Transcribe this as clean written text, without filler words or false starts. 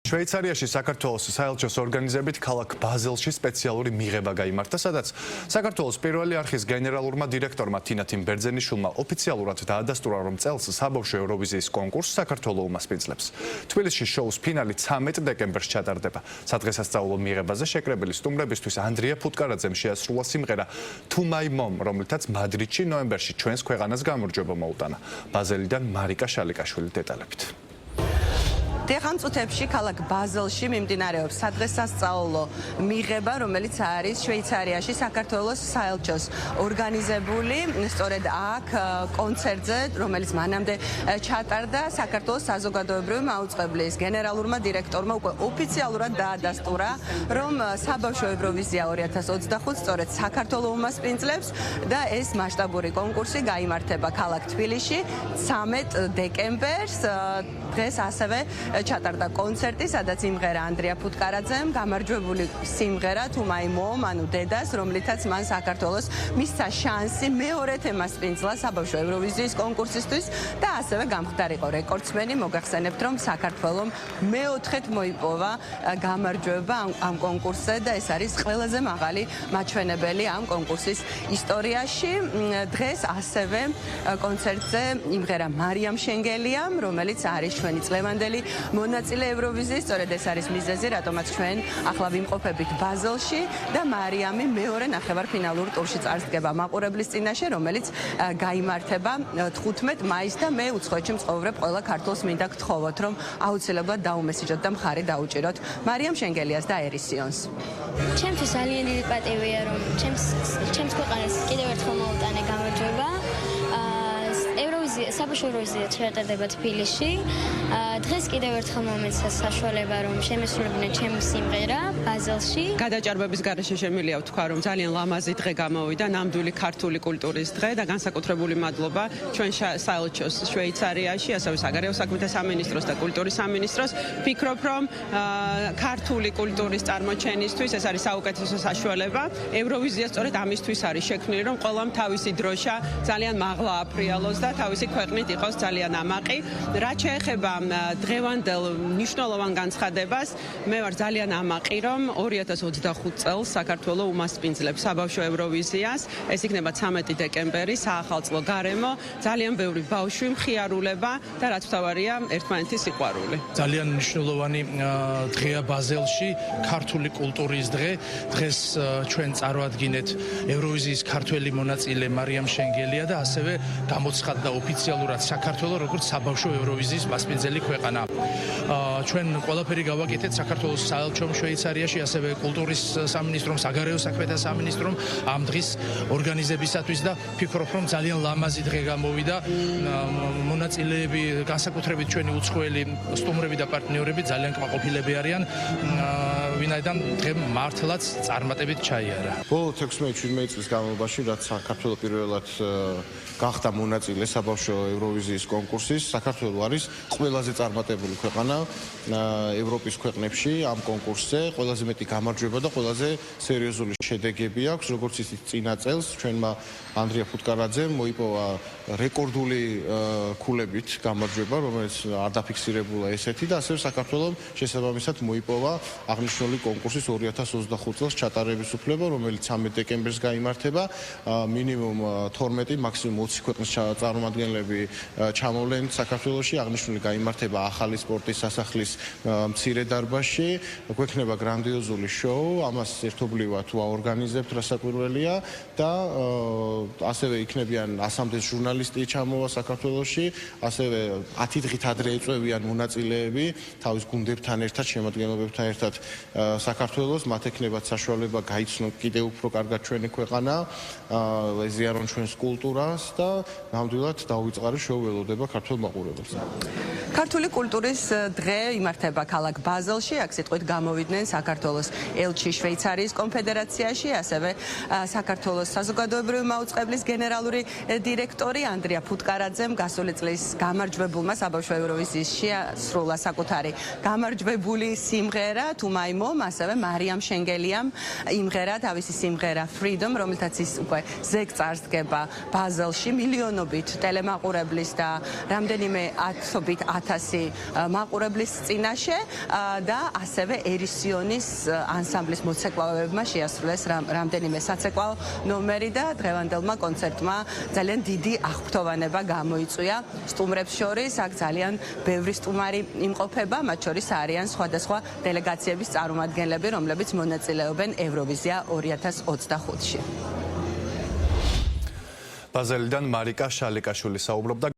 შვეიცარიაში საქართველოს საელჩოს ორგანიზებით ქალაქ ბაზელში სპეციალური მიღება გაიმართა, სადაც საქართველოს პირველი არხის გენერალურმა დირექტორმა თინათინ ბერძენიშვილმა ოფიციალურად დაადასტურა, რომ წელს საბავშვო ევროვიზიის კონკურსს საქართველო უმასპინძლებს. თბილისში შოუს ფინალი 13 დეკემბერს ჩატარდება. სადღესასწაულო მიღებაზე შეკრებილი სტუმრებისთვის ანდრია ფუტკარაძემ შეასრულა სიმღერა „To My Mom", რომელთაც მადრიდში ნოემბერში ჩვენს ქვეყანას გამარჯვება მოუტანა. ბაზელიდან მარიკა შალიკაშვილი დეტალებით. დღევანდელ წუთებში ქალაქ ბაზელში მიმდინარეობს სადღესასწაულო მიღება, რომელიც არის შვეიცარიაში საქართველოს საელჩოს ორგანიზებული. სწორედ აქ კონცერტზე, რომელიც მანამდე ჩატარდა, საქართველოს საზოგადოებრივი მაუწყებლის გენერალურმა დირექტორმა უკვე ოფიციალურად დაადასტურა, რომ საბავშვო ევროვიზია 2025 სწორედ საქართველო უმასპინძლებს და ეს მასშტაბური კონკურსი გაიმართება ქალაქ თბილისში 13 დეკემბერს. დღეს ასევე ჩატარდა კონცერტი, სადაც იმღერა ანდრია ფუტკარაძემ, გამარჯვებული სიმღერა „To My Mom", ანუ დედას, რომლითაც მან საქართველოს მისცა შანსი მეორედ ემასპინძლა საბავშვო ევროვიზიის კონკურსისთვის და ასევე გამხდარიყო რეკორდსმენი. მოგახსენებთ, რომ საქართველომ მეოთხედ მოიპოვა გამარჯვება ამ კონკურსზე და ეს არის ყველაზე მაღალი მაჩვენებელი ამ კონკურსის ისტორიაში. დღეს ასევე კონცერტზე იმღერა მარიამ შენგელიამ, რომელიც არის ჩვენი წლევანდელი მონაწილე ევროვიზიის. სწორედ ეს არის მიზეზი, რატომაც ჩვენ ახლა ვიმყოფებით ბაზელში და მარიამი მეორე ნახევარფინალურ ტურში წარსდგება მაყურებლის წინაშე, რომელიც გაიმართება 15 მაისს და მე უცხოეთში მცხოვრებ ყველა ქართველს მინდა გთხოვოთ, რომ აუცილებლად დაუმესიჯოთ და მხარი დაუჭიროთ მარიამ შენგელიას და ერისიონს. ჩემთვის ძალიან დიდი პატივია, რომ ჩემს ქვეყანას კიდევ ერთხელ მოუტანე გამარჯვება. საბავშვო ევროვიზია ჩატარდება თბილისში. დღეს კიდევ ერთხელ მომეცა საშუალება, რომ შემესრულებინე ჩემი სიმღერა ბაზელში. გადაჭარბების გარეშე შემიძლია ვთქვა, რომ ძალიან ლამაზი დღე გამოვიდა, ნამდვილი ქართული კულტურის დღე და განსაკუთრებული მადლობა ჩვენ საელჩოს შვეიცარიაში, ასევე საგარეო საქმეთა სამინისტროს და კულტურის სამინისტროს. ვფიქრობ, რომ ქართული კულტურის წარმოჩენისთვის ეს არის საუკეთესო საშუალება. ევროვიზია სწორედ ამისთვის არის შექმნილი, რომ ყველამ თავისი დროშა ძალიან მაღლა აფრიალოს და თავისი ქვეყნით იყოს ძალიან ამაყი. რაც შეეხება დღევანდელ მნიშვნელოვან განცხადებას, მე ვარ ძალიან ამაყი, რომ 2025 წელს საქართველო უმასპინძლებს საბავშვო ევროვიზიას. ეს იქნება 13 დეკემბერი, საახალწლო გარემო, ძალიან ბევრი ბავშვი, მხიარულება და რაც მთავარია, ერთმანეთის სიყვარული. ძალიან მნიშვნელოვანი დღეა ბაზელში, ქართული კულტურის დღე. დღეს ჩვენ წარმოადგინეთ ევროვიზიის ქართველი მონაწილე მარიამ შენგელია და ასევე გამოცხადდა ოფიციალურად საქართველოს როგორც საბავშვო ევროვიზიის მასპინძელი ქვეყანა. ჩვენ ყველაფერი გავაკეთეთ საქართველოს საელჩომ შვეიცარიაში, ასევე კულტურის სამინისტრომ, საგარეო საქმეთა სამინისტრომ ამ დღის ორგანიზებისათვის და ვფიქრობ, რომ ძალიან ლამაზი დღე გამოვიდა. მონაწილეები, განსაკუთრებით ჩვენი უცხოელი სტუმრები და პარტნიორები ძალიან კმაყოფილები არიან, ვინაიდან დღე მართლაც წარმატებით ჩაიარა. ბოლო 16-17 წლის განმავლობაში, რაც საქართველოს პირველად გახდა მონაწილე საბავშვო ევროვიზიის კონკურსის, საქართველო არის ყველაზე წარმატებული ქვეყანა ევროპის ქვეყნებში ამ კონკურსზე. ყველაზე მეტი გამარჯვება და ყველაზე სერიოზული შედეგები აქვს, როგორც ისიც წინა წელს ჩვენმა ანდრია ფუტკარაძემ მოიპოვა რეკორდული ქულებით გამარჯვება, რომელიც არ დაფიქსირებულა ესეთი და ასევე საქართველომ შესაბამისად მოიპოვა აღნიშნული კონკურსის 2025 წელს ჩატარების უფლება, რომელიც 13 დეკემბერს გაიმართება. მინიმუმ 12, მაქსიმუმ 20 ქვეყნის წარმომადგენლები ჩამოვლენ საქართველოში. აღნიშნული გაიმართება ახალი სპორტის სასახლის მცირე დარბაზში. გვექნება გრანდიოზული შოუ, ამას ერთობლივად ვაორგანიზებთ, რასაკვირველია და ასევე იქნებიან 100-მდე ჟურნალისტი ჩამოვა საქართველოში, ასევე 10 დღით ადრე ეწვევიან მონაწილეები თავის გუნდებთან ერთად, შემადგენლობებთან ერთად საქართველოს, მათ ექნებათ საშუალება გაიცნონ კიდევ უფრო კარგად ჩვენი ქვეყანა, ეზიარონ ჩვენს კულტურას და ნამდვილად დაუვიწყარი შოუ ველოდება ქართულ მაყურებელს. ქართული კულტურის დღე იმართება ქალაქ ბაზელში, აქ სიტყვით გამოვიდნენ საქართველოს ელჩი შვეიცარიის კონფედერაციაში, ასევე საქართველოს საზოგადოებრივი მაუწყებლის გენერალური დირექტორი ანდრია ფუტკარაძემ გასული წლის გამარჯვებულმა საბავშვო ევროვიზიის შეასრულა საკუთარი გამარჯვებული სიმღერა „To My Mom", გამო ასევე მარიამ შენგელიამ იმღერა თავისი სიმღერა Freedom, რომელთაც ის უკვე ზეგწარს დგება ბაზელში მილიონობით ტელემაყურებლის და რამდენიმე ათობით ათასი მაყურებლის წინაშე და ასევე ერისიონის ანსამბლის მოცეკვავებმა შეასრულეს რამდენიმე საცეკვაო ნომერი და დღევანდელმა კონცერტმა ძალიან დიდი აღფრთოვანება გამოიწვია სტუმრებს შორის. აქ ძალიან ბევრი სტუმარი იმყოფება, მათ შორის არიან სხვადასხვა დელეგაციების წარმომადგენლები, რომლებიც მონაწილეობენ ევროვიზია 2025-ში. ბაზელიდან მარიკა შალიკაშვილი საუბრობდა.